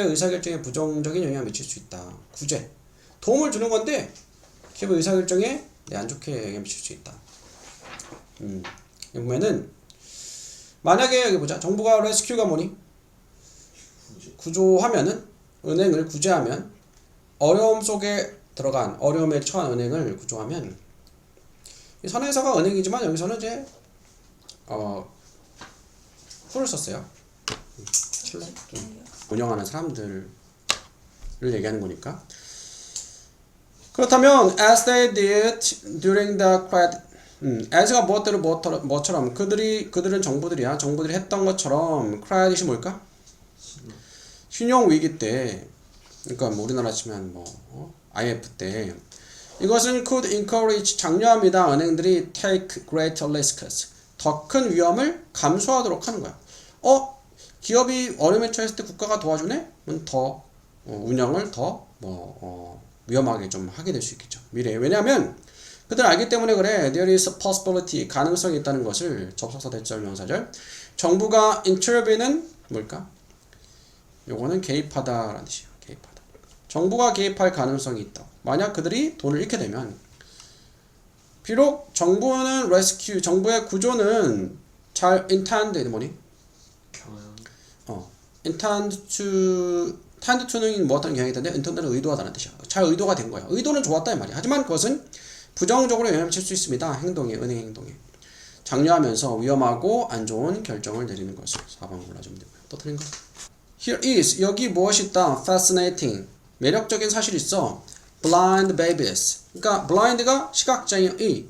의사결정에 부정적인 영향을 미칠 수 있다. 구제. 도움을 주는 건데 기업의 의사결정에 안 좋게 영향을 미칠 수 있다. 여기 보면은 만약에 여기 보자. 정부가 레스큐가 뭐니? 구조하면은 은행을 구제하면 어려움 속에 들어간 어려움에 처한 은행을 구조하면 이 선행사가 은행이지만 여기서는 이제 풀을 썼어요. 칠레 운영하는 사람들을 얘기하는 거니까. 그렇다면 as they did during the credit as가 뭐처럼 그들은 정부들이 했던 것처럼 credit이 뭘까? 신용 위기 때, 그러니까 뭐 우리나라 치면 IF 때 이것은 could encourage 장려합니다. 은행들이 take greater risks 더 큰 위험을 감수하도록 하는 거야. 기업이 어려움에 처했을 때 국가가 도와주네? 더 운영을 더 위험하게 좀 하게 될 수 있겠죠. 미래에. 왜냐하면 그들은 알기 때문에 그래. There is a possibility 가능성이 있다는 것을 접속사 대절 명사절. 정부가 intervene는 뭘까? 요거는 개입하다라는 뜻이에요. 개입하다. 정부가 개입할 가능성이 있다. 만약 그들이 돈을 잃게 되면 비록 정부의 구조는 잘 intended 뭐니? intend to는 뭐 어떤 경향이 있던데 intend는 의도하다는 뜻이야. 잘 의도가 된 거야. 의도는 좋았다 이 말이야. 하지만 그것은 부정적으로 영향을 미칠 수 있습니다. 행동에, 은행 행동에. 장려하면서 위험하고 안 좋은 결정을 내리는 것을 4번 골라주면 되고요. 또 틀린 거. Here is 여기 무엇이 있다? Fascinating 매력적인 사실이 있어. Blind babies 그러니까 blind가 시각장애의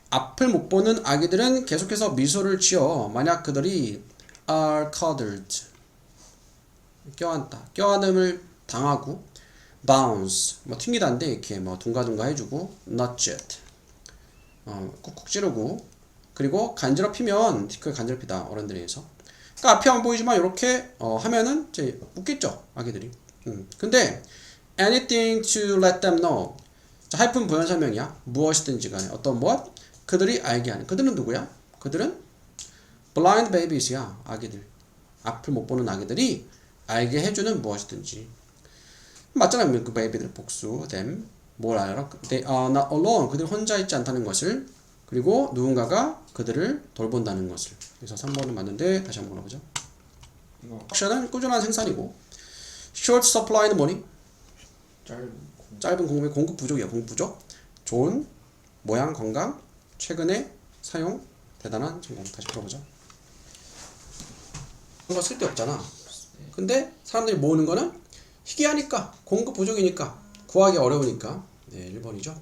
앞을 못 보는 아기들은 계속해서 미소를 지어 만약 그들이 are coddled 껴안음을 당하고 bounce 튕기다인데 이렇게 둥가둥가 해주고 nudged 꾹꾹 찌르고 그리고 간지럽히면 그걸 간지럽히다 어른들에 의해서 그러니까 앞이 안 보이지만 이렇게 하면은 이제 웃겠죠 아기들이. 근데 anything to let them know 자, 하이픈 부연 설명이야. 무엇이든지 간에 어떤 무엇 그들이 알게 하는. 그들은 누구야? 그들은 blind babies야. 아기들 앞을 못 보는 아기들이 알게 해주는 무엇이든지. 맞잖아요. 그 baby들 복수 them 뭘 알아? They are not alone 그들이 혼자 있지 않다는 것을 그리고 누군가가 그들을 돌본다는 것을. 그래서 3번은 맞는데 다시 한번 보자. 액션은 꾸준한 생산이고 short supply는 뭐니? 짧은 공급 부족이야. 공급 부족. 좋은 모양 건강 최근에 사용 대단한 성공. 다시 풀어보자. 그런 거 쓸데없잖아. 근데 사람들이 모으는 거는 희귀하니까 공급 부족이니까 구하기 어려우니까. 네 1번이죠.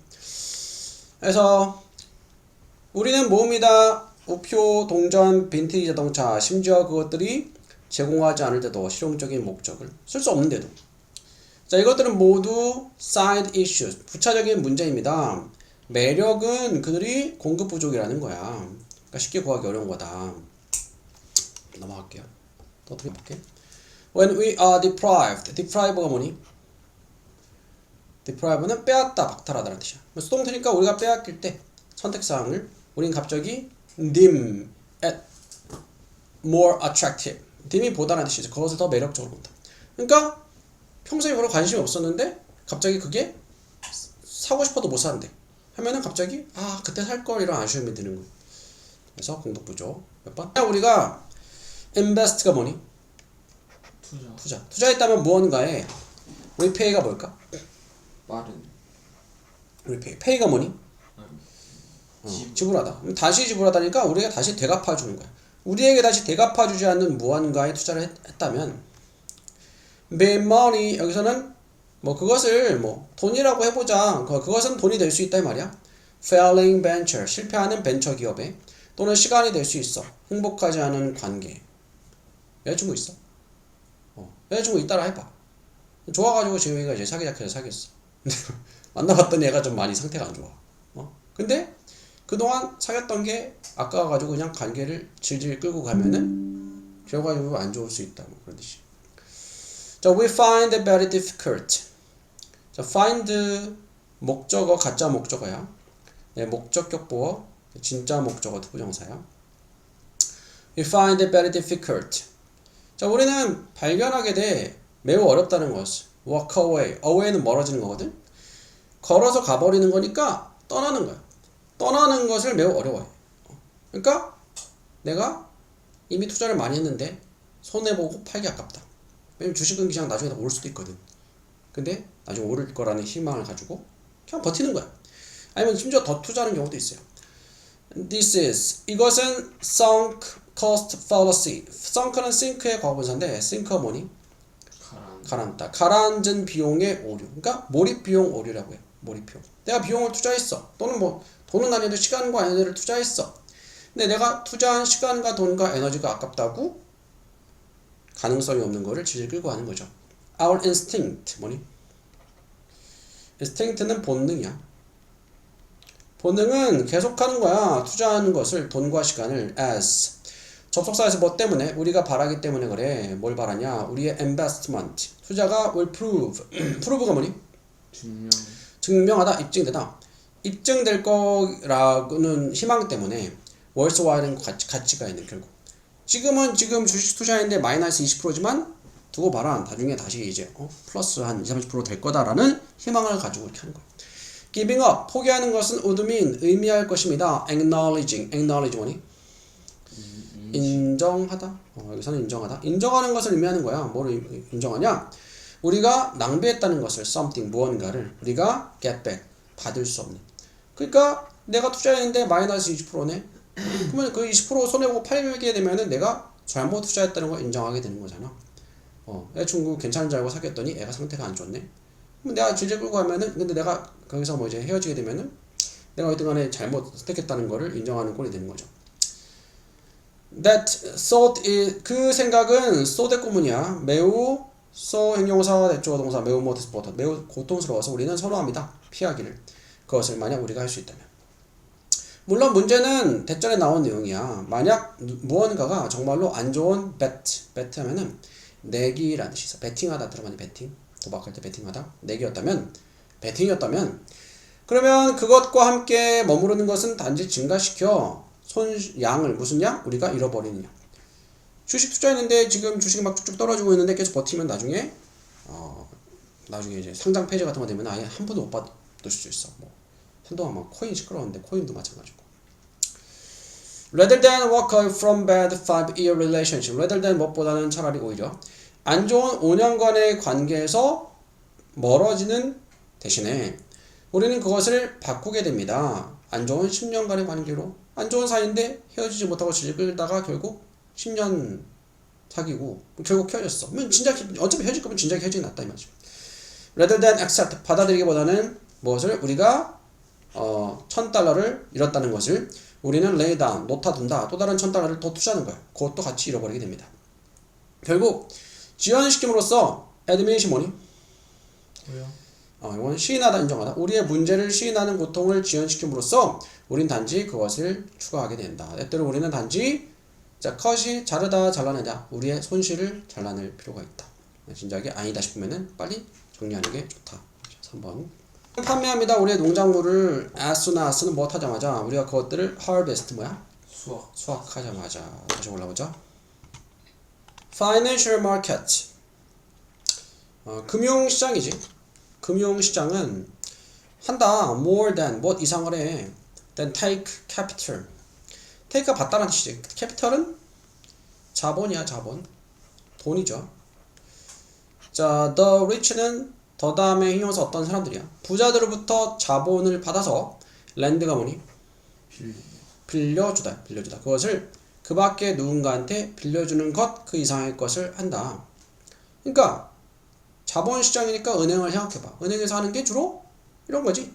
그래서 우리는 모읍니다. 우표, 동전, 빈티지 자동차 심지어 그것들이 제공하지 않을 때도 실용적인 목적을 쓸 수 없는데도 자 이것들은 모두 side issues 부차적인 문제입니다. 매력은 그들이 공급 부족이라는 거야. 그러니까 쉽게 구하기 어려운 거다. 넘어갈게요. 또 어떻게 볼게? When we are deprive가 뭐니? deprive는 빼앗다, 박탈하다라는 뜻이야. 수동태니까 우리가 빼앗길 때 선택사항을 우린 갑자기 deem at more attractive deem이 보다라는 뜻이죠. 그것을 더 매력적으로 본다. 그러니까 평소에 별로 관심이 없었는데 갑자기 그게 사고 싶어도 못 사는데 하면은 갑자기 그때 살걸 이런 아쉬움이 드는 거예요. 그래서 공급 부족. 몇 번? 우리가 invest가 뭐니? 투자했다면 무언가에 repay가 뭘까? 빠른 repay. pay가 뭐니? 지불하다. 다시 지불하다니까 우리가 다시 되갚아주는 거야. 우리에게 다시 되갚아주지 않는 무언가에 투자를 했다면 make money 여기서는 그것을 돈이라고 해보자. 그것은 돈이 될 수 있다 이 말이야. failing venture 실패하는 벤처 기업에 또는 시간이 될 수 있어. 행복하지 않은 관계. 여자친구 있어? 여자친구 있다라 해봐. 좋아가지고 재용이가 이제 사귀자 해서 사귀었어. 만나봤더니 얘가 좀 많이 상태가 안 좋아. 근데 그동안 사귀었던 게 아까워가지고 그냥 관계를 질질 끌고 가면은 결과적으로 안 좋을 수 있다. 그런 뜻이. 자, we find it very difficult. 자, find 목적어 가짜 목적어야. 네, 목적격 보어 진짜 목적어 투부정사야. We find it very difficult. 자, 우리는 발견하게 돼 매우 어렵다는 것을. walk away. away는 멀어지는 거거든. 걸어서 가버리는 거니까 떠나는 거야. 떠나는 것을 매우 어려워해. 그러니까 내가 이미 투자를 많이 했는데 손해보고 팔기 아깝다. 왜냐면 주식은 그냥 나중에 오를 수도 있거든. 근데 나중에 오를 거라는 희망을 가지고 그냥 버티는 거야. 아니면 심지어 더 투자하는 경우도 있어요. This is 이것은 sunk cost fallacy. sunk는 sink의 과거분사인데 sink가 뭐니? 가라앉다. 가라앉은 비용의 오류. 그러니까 몰입 비용 오류라고 해. 몰입 비용. 내가 비용을 투자했어. 또는 뭐 돈은 아니어도 시간과 에너지를 투자했어. 근데 내가 투자한 시간과 돈과 에너지가 아깝다고 가능성이 없는 거를 질질 끌고 하는 거죠. Our instinct 뭐니? instinct는 본능이야. 본능은 계속하는 거야. 투자하는 것을 돈과 시간을 as 접속사에서 뭐 때문에? 우리가 바라기 때문에 그래. 뭘 바라냐? 우리의 investment 투자가 will prove prove가 뭐니? 증명하다, 입증되다. 입증될 거라고는 희망 때문에 worthwhile은 가치가 있는 결국. 지금 주식 투자했는데 마이너스 20%지만 두고 봐라. 나중에 다시 이제 플러스 한 20, 30% 될 거다라는 희망을 가지고 이렇게 하는 거예요. Giving up 포기하는 것은 would mean 의미할 것입니다. acknowledge 뭐니? 인정하다. 여기서는 인정하다. 인정하는 것을 의미하는 거야. 뭐를 인정하냐? 우리가 낭비했다는 것을 something 무언가를 우리가 get back 받을 수 없는. 그러니까 내가 투자했는데 마이너스 20%네. 그러면 그 20% 손해보고 팔게 되면은 내가 잘못 투자했다는 걸 인정하게 되는 거잖아. 여자친구 괜찮은 줄 알고 사귀었더니 애가 상태가 안 좋네. 그럼 내가 질질 끌고 가면은 근데 내가 거기서 뭐 이제 헤어지게 되면은 내가 어떤 간에 잘못 선택했다는 거를 인정하는 꼴이 되는 거죠. That thought is 그 생각은 so의 구문이야. 매우 so 행동사 대조어 동사 매우 매우 고통스러워서 우리는 선호합니다. 피하기를. 그것을 만약 우리가 할 수 있다면. 물론 문제는 대전에 나온 내용이야. 만약 무언가가 정말로 안 좋은 bet 하면은 내기라는 뜻이 있어. 베팅하다 들어봤니? 베팅. 도박할 때 베팅하다. 내기였다면 베팅이었다면 그러면 그것과 함께 머무르는 것은 단지 증가시켜 양을 무슨 양? 우리가 잃어버리는 양. 주식 투자했는데 지금 주식이 막 쭉쭉 떨어지고 있는데 계속 버티면 나중에 이제 상장 폐지 같은 거 되면 아예 한 푼도 못 받을 수도 있어. 뭐 한동안 막 코인 시끄러웠는데 코인도 마찬가지고. Rather than walk away from bad 5-year relationship. Rather than 무엇보다는 차라리 오히려 안 좋은 5년간의 관계에서 멀어지는 대신에 우리는 그것을 바꾸게 됩니다. 안 좋은 10년간의 관계로 안 좋은 사이인데 헤어지지 못하고 질질 끌다가 결국 10년 사귀고 결국 헤어졌어. 그러면 진작 어차피 헤어질 거면 진작 헤어지기 낫다 이 말이죠. Rather than accept 받아들이기보다는 무엇을 우리가 $1,000를 잃었다는 것을 우리는 lay down 놓아둔다. 또 다른 $1,000를 더 투자하는 거야. 그것도 같이 잃어버리게 됩니다. 결국 지연시킴으로써 admit이 뭐니? 뭐요? 이건 시인하다 인정하다. 우리의 문제를 시인하는 고통을 지연시킴으로써 우린 단지 그것을 추가하게 된다. 때때로 우리는 단지 컷이 자르다 잘라내자 우리의 손실을 잘라낼 필요가 있다. 진작에 아니다 싶으면은 빨리 정리하는 게 좋다. 3번. 판매합니다. 우리의 농작물을 as soon as는 뭐 하자마자 우리가 그것들을 harvest 뭐야? 수확하자마자. 다시 올라보자. Financial market. 금융시장이지. 금융시장은 한다. more than 뭐 이상을 해. then take capital. take가 받다는 뜻이지. capital은 자본이야. 자본. 돈이죠. 자, the rich는 더 다음에 형용사 어떤 사람들이야. 부자들로부터 자본을 받아서 lend가 뭐니? 빌려주다. 그것을 그 밖에 누군가한테 빌려주는 것, 그 이상의 것을 한다. 그러니까 자본시장이니까 은행을 생각해봐. 은행에서 하는 게 주로 이런 거지.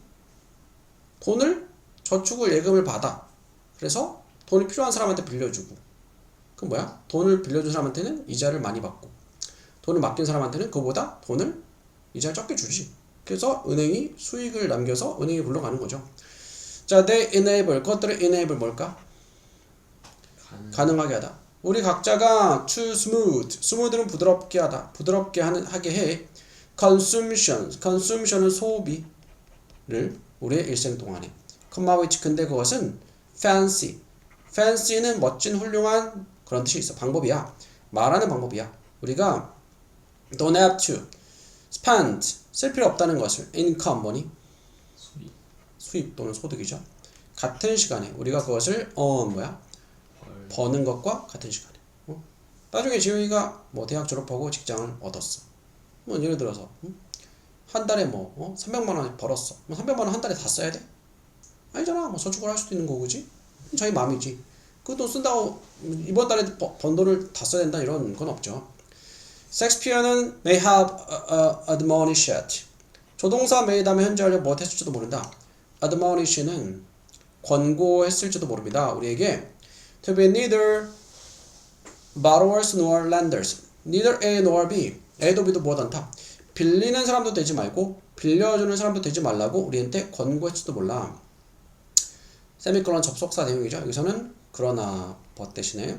돈을 저축을 예금을 받아. 그래서 돈이 필요한 사람한테 빌려주고. 그럼 뭐야? 돈을 빌려준 사람한테는 이자를 많이 받고 돈을 맡긴 사람한테는 그보다 돈을 이자를 적게 주지. 그래서 은행이 수익을 남겨서 은행이 굴러가는 거죠. 자, they enable 그것들을 enable 뭘까? 가능하게 하다. 우리 각자가 to smooth는 부드럽게 하다. 부드럽게 하게 해. consumption은 소비를 우리의 일생 동안에. comma which 근데 그것은 fancy는 멋진 훌륭한 그런 뜻이 있어. 방법이야. 말하는 방법이야. 우리가 don't have to spend 쓸 필요 없다는 것을 income 뭐니? 수입 또는 소득이죠. 같은 시간에 우리가 그것을 뭐야? 버는 것과 같은 시간에. 나중에 지용이가 뭐 대학 졸업하고 직장을 얻었어. 뭐 예를 들어서 한 달에 뭐 300만 원 벌었어. 뭐 300만 원 한 달에 다 써야 돼? 아니잖아. 뭐 저축을 할 수도 있는 거고, 그지? 자기 마음이지. 그 돈 쓴다고 이번 달에 번 돈을 다 써야 된다 이런 건 없죠. 섹스피어는 may have admonished. 조동사 made 하면 현재 완료 뭐 했을지도 모른다. admonish는 권고했을지도 모릅니다. 우리에게 to be neither borrowers nor lenders. neither A nor B. A도 B도 뭐도 않다. 빌리는 사람도 되지 말고 빌려주는 사람도 되지 말라고 우리한테 권고했을지도 몰라. 세미콜론 접속사 내용이죠. 여기서는 그러나 but 대신에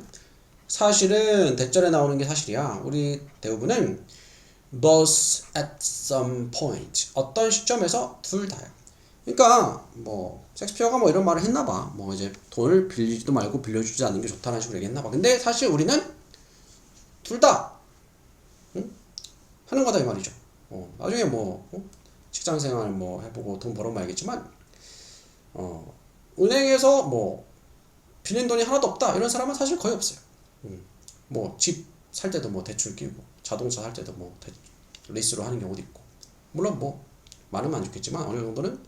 사실은 대절에 나오는 게 사실이야. 우리 대부분은 both at some point. 어떤 시점에서 둘 다야. 그러니까 뭐 섹스피어가 뭐 이런 말을 했나봐. 뭐 이제 돈을 빌리지도 말고 빌려주지 않는 게 좋다는 식으로 얘기했나봐. 근데 사실 우리는 둘 다 하는 거다 이 말이죠. 나중에 뭐 직장생활 뭐 해보고 돈 벌어면 알겠지만 은행에서 뭐 빌린 돈이 하나도 없다 이런 사람은 사실 거의 없어요. 뭐 집 살 때도 뭐 대출 끼고 자동차 살 때도 뭐 리스로 하는 경우도 있고 물론 뭐 많으면 안 좋겠지만 어느 정도는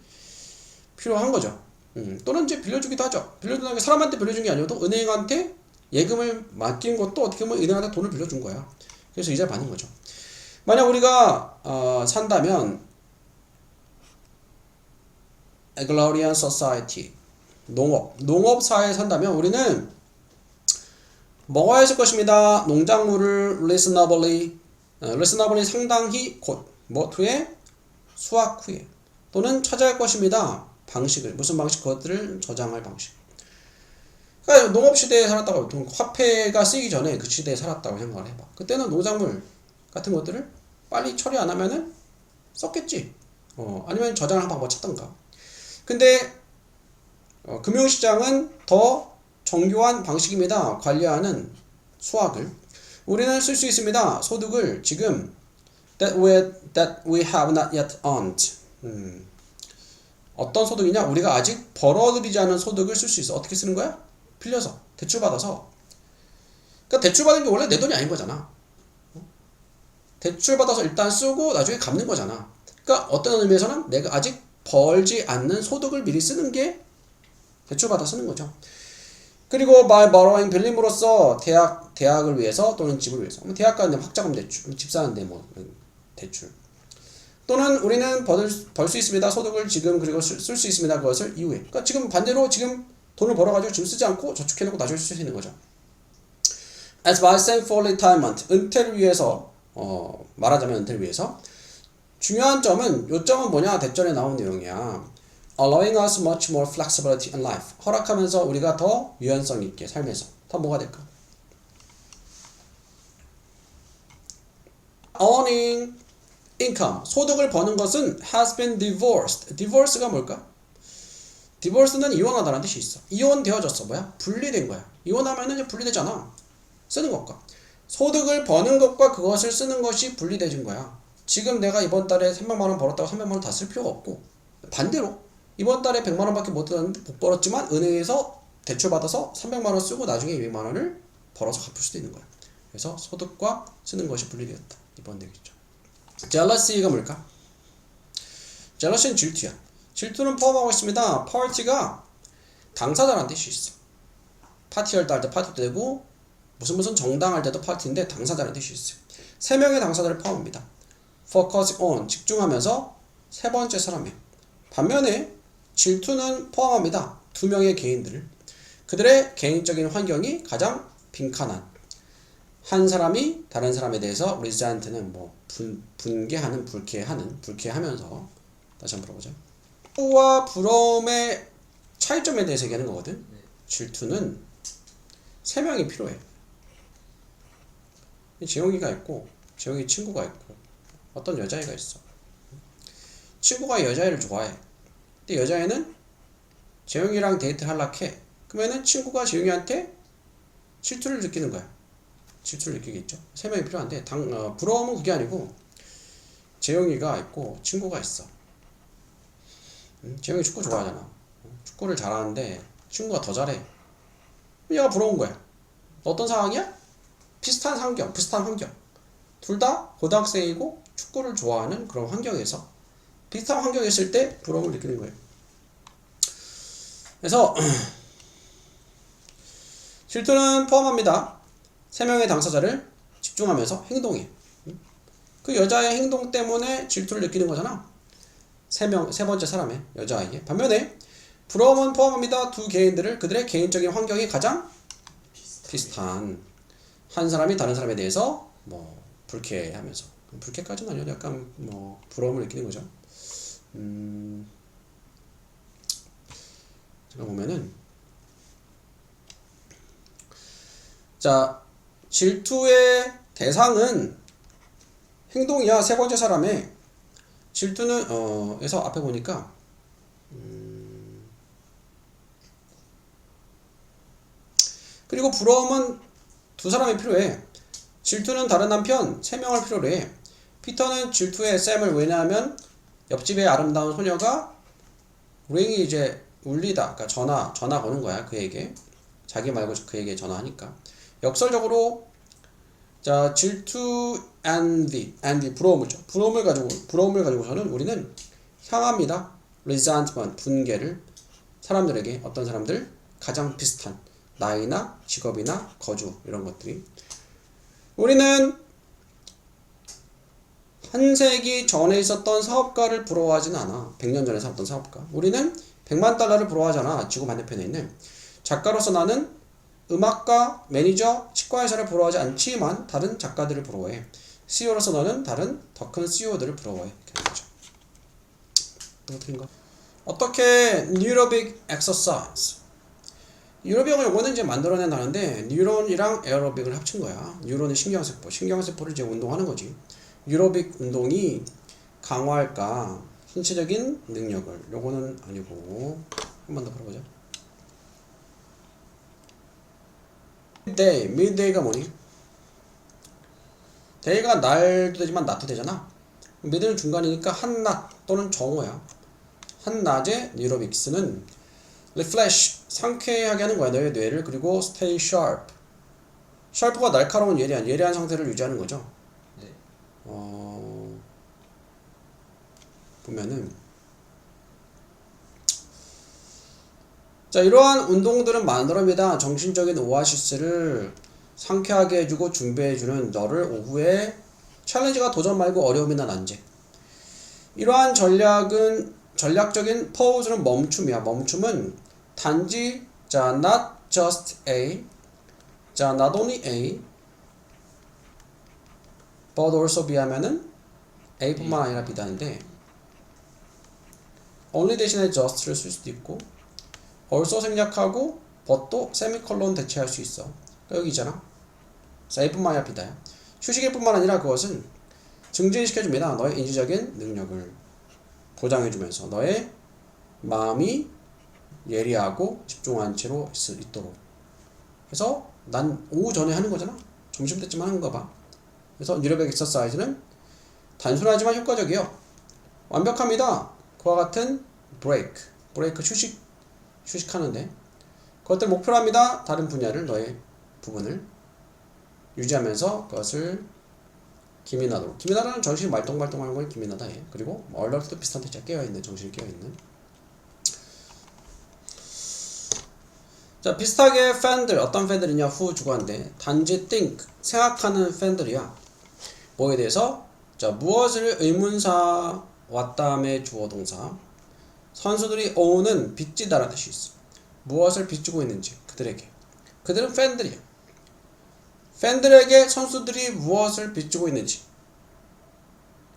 필요한 거죠. 또는 이제 빌려주기도 하죠. 빌려주는 게 사람한테 빌려준 게 아니어도 은행한테 예금을 맡긴 것도 어떻게 보면 은행한테 돈을 빌려준 거야. 그래서 이자를 받는 거죠. 만약 우리가 산다면 agrarian society 농업사회에 산다면 우리는 뭐가 했을 것입니다. 농작물을 reasonably 상당히 곧 후에 수확 후에 또는 찾아야 할 것입니다. 방식을 무슨 방식? 그것들을 저장할 방식. 그러니까 농업시대에 살았다고 화폐가 쓰이기 전에 그 시대에 살았다고 생각을 해봐. 그때는 농작물 같은 것들을 빨리 처리 안 하면은 썼겠지. 아니면 저장을 한 방법 찾던가. 근데 금융시장은 더 정교한 방식입니다. 관리하는 수학을 우리는 쓸 수 있습니다. 소득을 지금 that we have not yet earned. 어떤 소득이냐? 우리가 아직 벌어들이지 않은 소득을 쓸 수 있어. 어떻게 쓰는 거야? 빌려서 대출받아서. 그러니까 대출받은 게 원래 내 돈이 아닌 거잖아. 대출받아서 일단 쓰고 나중에 갚는 거잖아. 그러니까 어떤 의미에서는 내가 아직 벌지 않는 소득을 미리 쓰는 게 대출받아 쓰는 거죠. 그리고 by borrowing 빌림으로써 대학을 위해서 또는 집을 위해서 대학 가는데 학자금 대출, 집 사는데 뭐 대출 또는 우리는 벌 수 있습니다. 소득을 지금 그리고 쓸 수 있습니다. 그것을 이후에. 그러니까 지금 반대로 지금 돈을 벌어가지고 지금 쓰지 않고 저축해놓고 나중에 쓸 수 있는 거죠. As by saving for retirement 은퇴를 위해서 말하자면 은퇴를 위해서 중요한 점은 요점은 뭐냐? 대절에 나온 내용이야. Allowing us much more flexibility in life. 허락하면서 우리가 더 유연성 있게 삶에서 더 뭐가 될까? Earning income. 소득을 버는 것은 has been divorced. divorce가 뭘까? divorce는 이혼하다라는 뜻이 있어. 이혼되어졌어. 뭐야? 분리된 거야. 이혼하면은 이제 분리되잖아. 쓰는 것과. 소득을 버는 것과 그것을 쓰는 것이 분리되진 거야. 지금 내가 이번 달에 300만 원 벌었다고 300만 원 다 쓸 필요가 없고 반대로 이번 달에 100만 원밖에 못 벌었지만 은행에서 대출받아서 300만 원 쓰고 나중에 200만 원을 벌어서 갚을 수도 있는 거야. 그래서 소득과 쓰는 것이 분리되었다. 이번 되겠죠. jealousy가 뭘까? jealousy는 질투야. 질투는 포함하고 있습니다. party가 당사자라는 뜻이 있어. 파티할 때 파티도 되고 무슨 정당할 때도 파티인데 당사자라는 뜻이 있어요. 3명의 당사자를 포함합니다. focusing on 집중하면서 세 번째 사람이에요. 반면에 질투는 포함합니다. 2명의 개인들을. 그들의 개인적인 환경이 가장 빈칸한 한 사람이 다른 사람에 대해서 resent는 뭐 분개하는, 불쾌하면서 다시 한번 풀어보자. 질투와 부러움의 차이점에 대해서 얘기하는 거거든. 질투는 3명이 필요해. 재용이가 있고 재용이 친구가 있고 어떤 여자애가 있어. 친구가 여자애를 좋아해. 근데 여자애는 재용이랑 데이트를 하려고 해. 그러면은 친구가 재용이한테 질투를 느끼는 거야. 질투를 느끼겠죠. 3명이 필요한데 부러움은 그게 아니고 재영이가 있고 친구가 있어. 재영이 축구 좋아하잖아. 축구를 잘하는데 친구가 더 잘해. 얘가 부러운 거야. 어떤 상황이야? 비슷한 환경. 둘 다 고등학생이고 축구를 좋아하는 그런 환경에서 비슷한 환경에 있을 때 부러움을 느끼는 거예요. 그래서 질투는 포함합니다. 3명의 당사자를 집중하면서 행동해. 그 여자의 행동 때문에 질투를 느끼는 거잖아. 세 번째 사람의 여자아이의. 반면에 부러움은 포함합니다. 두 개인들을 그들의 개인적인 환경이 가장 비슷한 한 사람이 다른 사람에 대해서 뭐 불쾌하면서, 불쾌까지는 아니어도 약간 뭐 부러움을 느끼는 거죠. 제가 보면은 자, 질투의 대상은 행동이야. 세 번째 사람의 질투는 에서 앞에 보니까 그리고 부러움은 두 사람이 필요해. 질투는 다른 한편 3명을 필요로 해. 피터는 질투의 샘을, 왜냐하면 옆집의 아름다운 소녀가 링이 이제 울리다, 그러니까 전화 거는 거야 그에게. 자기 말고 그에게 전화하니까. 역설적으로 자, 질투, envy 부러움을 가지고서는 우리는 향합니다. resentment, 분개를 사람들에게. 어떤 사람들? 가장 비슷한 나이나 직업이나 거주, 이런 것들이. 우리는 한 세기 전에 있었던 사업가를 부러워하진 않아. 100년 전에 살았던 사업가. 우리는 100만 달러를 부러워하지 않아. 지구 반대편에 있는 작가로서 나는 음악가, 매니저, 치과의사를 부러워하지 않지만 다른 작가들을 부러워해. CEO로서 너는 다른 더 큰 CEO들을 부러워해. 어떻게 뉴로빅 엑서사이즈. 뉴로빅을 요거는 이제 만들어낸다는데, 뉴런이랑 에어로빅을 합친 거야. 뉴런은 신경세포를 이제 운동하는 거지. 뉴로빅 운동이 강화할까 신체적인 능력을. 요거는 아니고 한 번 더 풀어보자. miday가 뭐니? day가 날도 되지만 낮도 되잖아. mid는 중간이니까 한낮 또는 정오야. 한낮의 뉴로빅스는 refresh, 상쾌하게 하는 거야 너의 뇌를. 그리고 stay sharp, sharp가 날카로운 예리한 상태를 유지하는 거죠. 네. 보면은 자, 이러한 운동들은 만들어냅니다. 정신적인 오아시스를 상쾌하게 해주고 준비해주는 너를 오후에 챌린지가 도전 말고 어려움이나 난제. 이러한 전략적인 pause는 멈춤이야. 멈춤은 단지 자, not just A, 자, not only A, but also B 하면은 A뿐만 아니라 B다는데, only 대신에 just를 쓸 수도 있고, also 생략하고 but도 세미콜론 대체할 수 있어. 여기잖아. A뿐만 아니라 B다야. 휴식일 뿐만 아니라 그것은 증진시켜줍니다. 너의 인지적인 능력을 보장해주면서 너의 마음이 예리하고 집중한 채로 있도록. 그래서 난 오후 전에 하는 거잖아. 점심때쯤 하는 거 봐. 그래서 뉴로빅 엑서사이즈는 단순하지만 효과적이요. 완벽합니다. 그와 같은 브레이크 휴식하는데 그것들 목표로 합니다. 다른 분야를, 너의 부분을 유지하면서 그것을 기민하도록. 기민하다는 정신이 말똥말똥하는 걸 기민하다 해. 그리고 얼럭도 비슷한 뜻이야. 깨어있는, 정신이 깨어있는. 자, 비슷하게 팬들, 어떤 팬들이냐? 후 주관데 단지 think, 생각하는 팬들이야. 뭐에 대해서? 자, 무엇을 의문사 왔다음에 주어 동사. 선수들이 own은 빚지다라는 뜻이 있어. 무엇을 빚지고 있는지 그들에게. 그들은 팬들이야. 팬들에게 선수들이 무엇을 빚지고 있는지.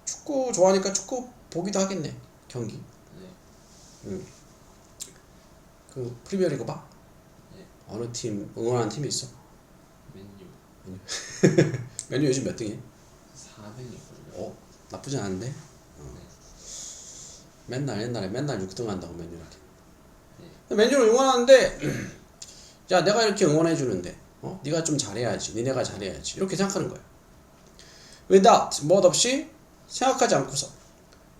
축구 좋아하니까 축구 보기도 하겠네. 경기. 네. 그 프리미어리그 봐? 네. 어느 팀 응원하는 팀이 있어? 맨유. 맨유 요즘 몇 등이야? 4등이걸요. 나쁘지 않은데? 네. 옛날에 맨날 6등 한다고 맨유 이렇게. 네. 맨유를 응원하는데 야, 내가 이렇게 응원해 주는데 네가 좀 잘해야지. 니네가 잘해야지. 이렇게 생각하는 거예요. without, 무엇 없이 생각하지 않고서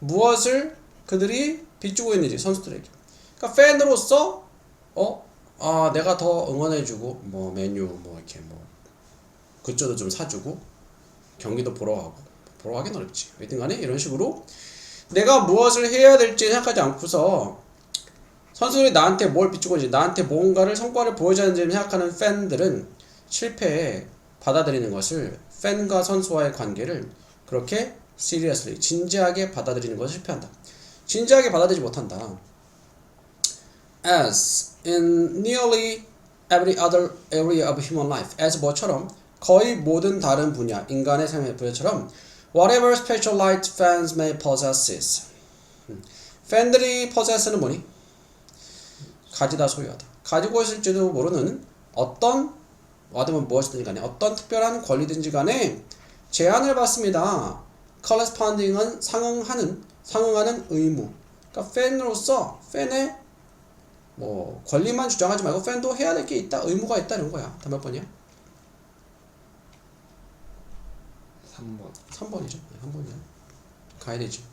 무엇을 그들이 비추고 있는지 선수들에게. 그러니까 팬으로서 내가 더 응원해주고 뭐 메뉴 뭐 이렇게 뭐 굿즈도 좀 사주고 경기도 보러 가고 보러 가긴 어렵지. 어쨌든간에 이런 식으로 내가 무엇을 해야 될지 생각하지 않고서 선수들이 나한테 뭘 비추고 있는지 나한테 뭔가를 성과를 보여줘야 되는지 생각하는 팬들은 실패에 받아들이는 것을 팬과 선수와의 관계를 그렇게 seriously 진지하게 받아들이는 것을 실패한다. 진지하게 받아들이지 못한다. As in nearly every other area of human life, as 뭐처럼 거의 모든 다른 분야, 인간의 삶의 분야처럼 whatever specialized fans may possess. 팬들이 possess는 뭐니? 가지다 소유하다. 가지고 있을지도 모르는 어떤 와드면 무엇이든지 간에 어떤 특별한 권리든지 간에 제한을 받습니다. corresponding은 상응하는 의무. 그러니까 팬으로서 팬의 뭐 권리만 주장하지 말고 팬도 해야 될 게 있다, 의무가 있다 이런 거야. 다 몇 번이야? 3번. 3번이죠. 3번이야. 가야 되지.